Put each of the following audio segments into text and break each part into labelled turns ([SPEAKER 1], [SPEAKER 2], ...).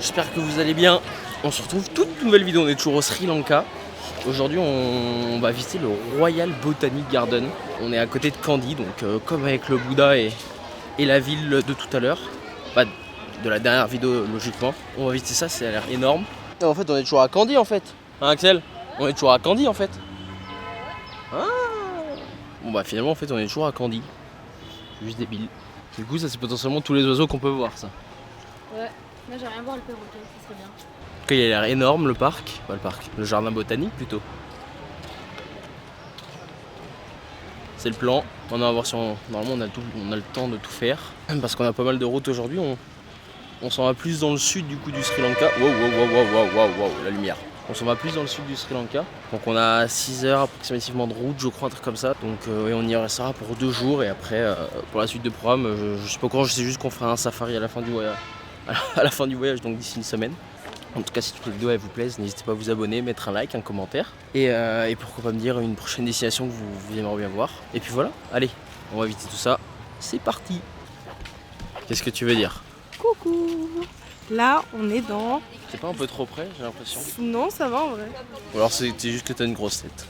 [SPEAKER 1] j'espère que vous allez bien. On se retrouve toute nouvelle vidéo, on est toujours au Sri Lanka. Aujourd'hui on va visiter le Royal Botanic Garden. On est à côté de Kandy, donc comme avec le Bouddha et la ville de tout à l'heure. Bah, de la dernière vidéo logiquement. On va visiter ça, ça a l'air énorme. Et en fait on est toujours à Kandy en fait. Hein Axel? On est toujours à Kandy en fait. Ah. Bon bah finalement en fait on est toujours à Kandy. C'est juste débile. Du coup ça c'est potentiellement tous les oiseaux qu'on peut voir ça.
[SPEAKER 2] Ouais, moi j'aimerais bien voir le perroquet, ça serait bien.
[SPEAKER 1] En tout cas, il a l'air énorme le parc. Pas le parc, le jardin botanique plutôt. C'est le plan. On va voir si normalement on a le temps de tout faire. Parce qu'on a pas mal de routes aujourd'hui. On s'en va plus dans le sud du coup du Sri Lanka. Wow, la lumière. On s'en va plus dans le sud du Sri Lanka. Donc on a 6 heures approximativement de route, je crois, un truc comme ça. Donc ouais, on y restera pour 2 jours. Et après, pour la suite de programme, je sais pas quand, je sais juste qu'on fera un safari à la fin du voyage. À la fin du voyage, donc d'ici une semaine. En tout cas, si toutes les vidéos vous plaisent, n'hésitez pas à vous abonner, mettre un like, un commentaire. Et pourquoi pas me dire une prochaine destination que vous aimeriez bien voir. Et puis voilà, allez, on va éviter tout ça. C'est parti. Qu'est-ce que tu veux dire?
[SPEAKER 3] Coucou. Là, on est dans...
[SPEAKER 1] C'est pas un peu trop près, j'ai l'impression?
[SPEAKER 3] Non, ça va en vrai.
[SPEAKER 1] Ou alors c'est juste que t'as une grosse tête.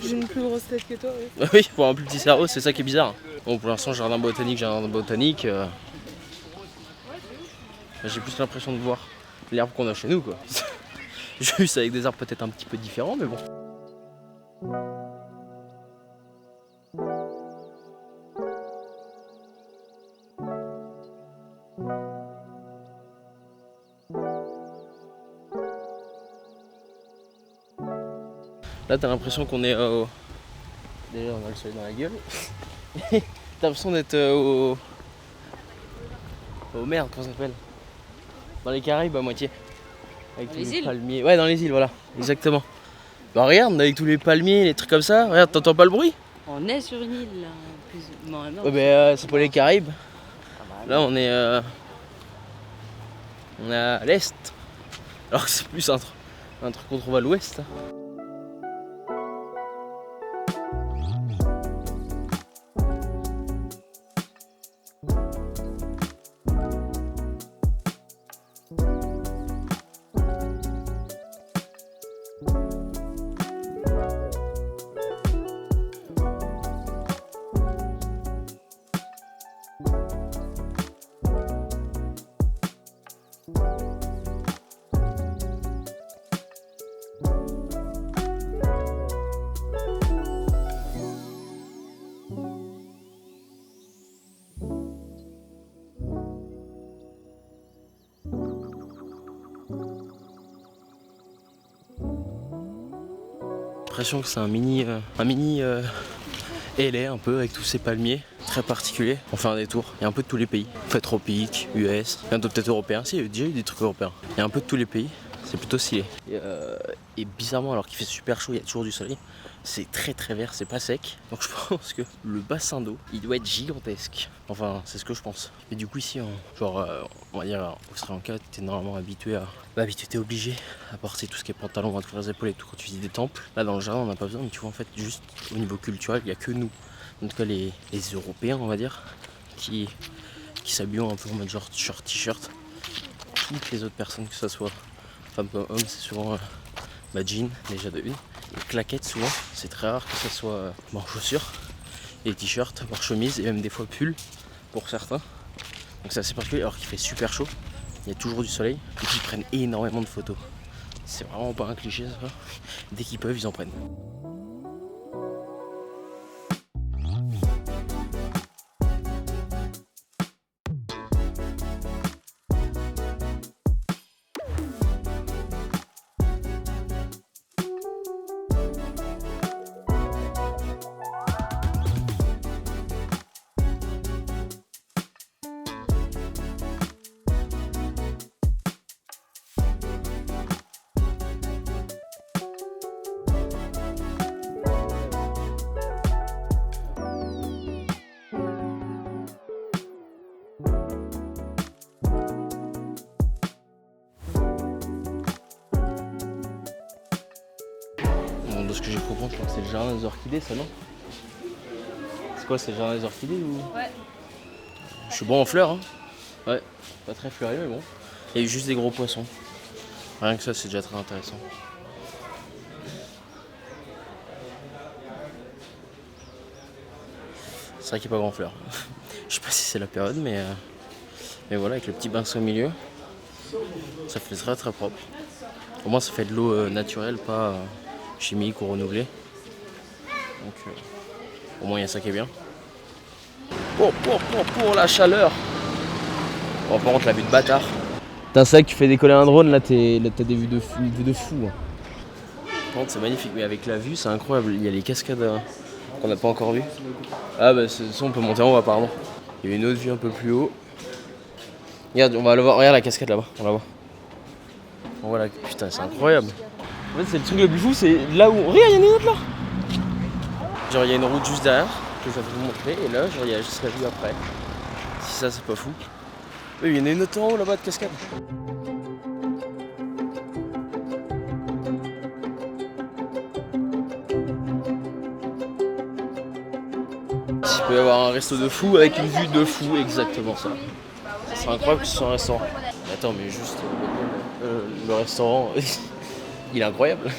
[SPEAKER 3] J'ai une plus grosse tête que toi, oui.
[SPEAKER 1] Oui, pour un plus petit cerveau, c'est ça qui est bizarre. Bon, pour l'instant, jardin botanique. J'ai plus l'impression de voir l'herbe qu'on a chez nous, quoi. Juste avec des arbres peut-être un petit peu différents, mais bon. Là, t'as l'impression qu'on est au... Déjà, on a le soleil dans la gueule. T'as l'impression d'être au... Merde, comment ça s'appelle? Dans les Caraïbes à moitié. Avec tous les palmiers. Ouais, dans les îles, voilà. Exactement. Bah regarde, avec tous les palmiers, les trucs comme ça. Regarde, t'entends pas le bruit?
[SPEAKER 2] On est sur une île là. Plus... Non,
[SPEAKER 1] ouais, bah c'est pas les Caraïbes. Là, on est à l'est. Alors que c'est plus un truc qu'on trouve à l'ouest. J'ai l'impression que c'est un mini LA un peu avec tous ces palmiers très particuliers. On fait un détour, il y a un peu de tous les pays. En fait tropique, US, bientôt peut-être européen. Si, il y a déjà eu des trucs européens. Il y a un peu de tous les pays, c'est plutôt stylé. Et bizarrement, alors qu'il fait super chaud, il y a toujours du soleil. C'est très vert, c'est pas sec. Donc je pense que le bassin d'eau, il doit être gigantesque. Enfin, c'est ce que je pense. Et du coup ici, on va dire au Sri Lanka, t'es normalement habitué t'es obligé à porter tout ce qui est pantalon, à couvrir les épaules et tout quand tu visites des temples. Là dans le jardin, on n'a pas besoin, mais tu vois en fait juste au niveau culturel, il n'y a que nous. En tout cas les Européens, on va dire, qui s'habillent un peu en mode genre short, t-shirt. Toutes les autres personnes, que ce soit femmes comme hommes, c'est souvent jean déjà de une. Les claquettes souvent, c'est très rare que ce soit chaussures, et t-shirts, voire chemise et même des fois pull pour certains. Donc c'est assez particulier alors qu'il fait super chaud, il y a toujours du soleil et ils prennent énormément de photos. C'est vraiment pas un cliché ça. Dès qu'ils peuvent ils en prennent. De ce que j'ai compris, je crois que c'est le jardin des orchidées, ça non? C'est quoi, c'est le jardin des orchidées ou?
[SPEAKER 2] Ouais.
[SPEAKER 1] Je suis bon en fleurs, hein. Ouais, pas très fleuri, mais bon. Il y a eu juste des gros poissons. Rien que ça, c'est déjà très intéressant. C'est vrai qu'il n'y a pas grand fleur. Je sais pas si c'est la période, mais voilà, avec le petit bain au milieu, ça fait très très propre. Au moins, ça fait de l'eau naturelle, pas chimique ou renouvelée. Donc, au moins, il y a ça qui est bien. Pour la chaleur. Bon, par contre, la vue de bâtard. T'as ça que tu fais décoller un drone, là t'as des vues de fou. Par contre, c'est magnifique, mais avec la vue, c'est incroyable. Il y a les cascades qu'on n'a pas encore vues. Ah bah ça, on peut monter en haut apparemment. Il y a une autre vue un peu plus haut. Regarde, on va le voir. Regarde la cascade là-bas, on la voit. On voit là. Putain, c'est incroyable. En fait, c'est le truc le plus fou, c'est là où. Regarde, il y en a une autre là. Genre, il y a une route juste derrière que je vais vous montrer, et là, genre, il y a juste la vue après. Si ça, c'est pas fou. Oui, il y en a une autre en haut là-bas de cascade. Il peut y avoir un resto de fou avec une vue de fou, exactement ça. C'est incroyable que ce soit un restaurant. Mais attends, mais juste le restaurant, il est incroyable.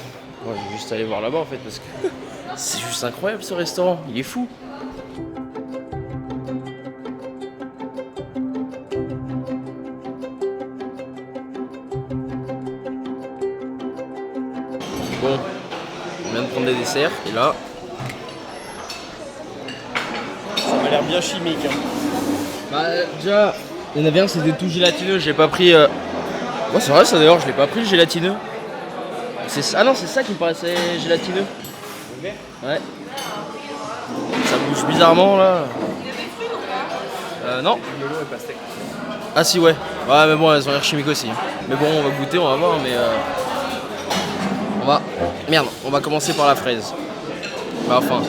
[SPEAKER 1] Moi, je vais juste aller voir là-bas en fait parce que c'est juste incroyable ce restaurant, il est fou. Bon, on vient de prendre des desserts et là, ça m'a l'air bien chimique. Hein. Bah déjà, il y en avait un, c'était tout gélatineux, j'ai pas pris... Ouais, c'est vrai ça d'ailleurs, je l'ai pas pris le gélatineux. Ah non, c'est ça qui me paraissait gélatineux. Ouais. Ça bouge bizarrement là. Non. Ah si ouais. Ouais mais bon, elles ont l'air chimiques aussi. Mais bon, on va goûter, on va voir, mais... on va commencer par la fraise. Bah, enfin,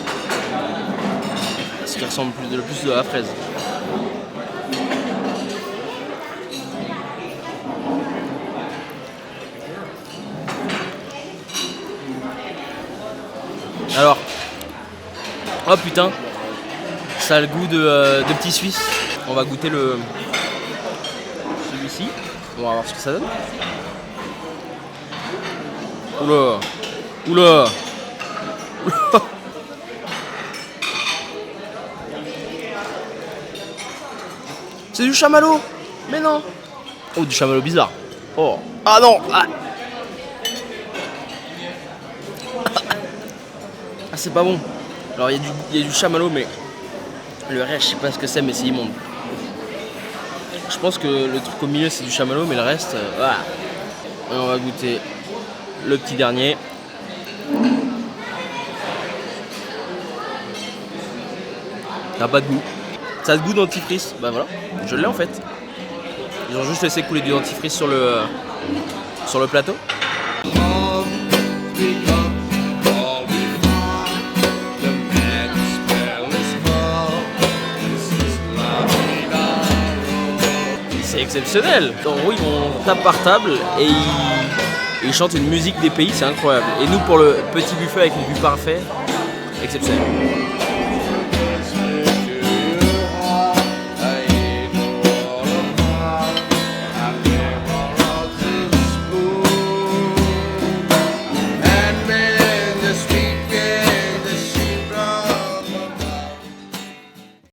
[SPEAKER 1] ce qui ressemble le plus à la fraise. Alors, oh putain, ça a le goût de petit suisse. On va goûter celui-ci. On va voir ce que ça donne. Oula. Oula. C'est du chamallow. Mais non. Oh, du chamallow bizarre. Oh. Ah non. Ah, c'est pas bon. Alors il y a du chamallow, mais le reste je sais pas ce que c'est, mais c'est immonde. Je pense que le truc au milieu c'est du chamallow, mais le reste... voilà. Et on va goûter le petit dernier. Ça n'a pas de goût. Ça a le goût dentifrice. Bah voilà, je l'ai en fait. Ils ont juste laissé couler du dentifrice sur le plateau. C'est exceptionnel. En gros, ils vont table par table et ils chantent une musique des pays, c'est incroyable. Et nous, pour le petit buffet avec une vue parfaite, exceptionnel.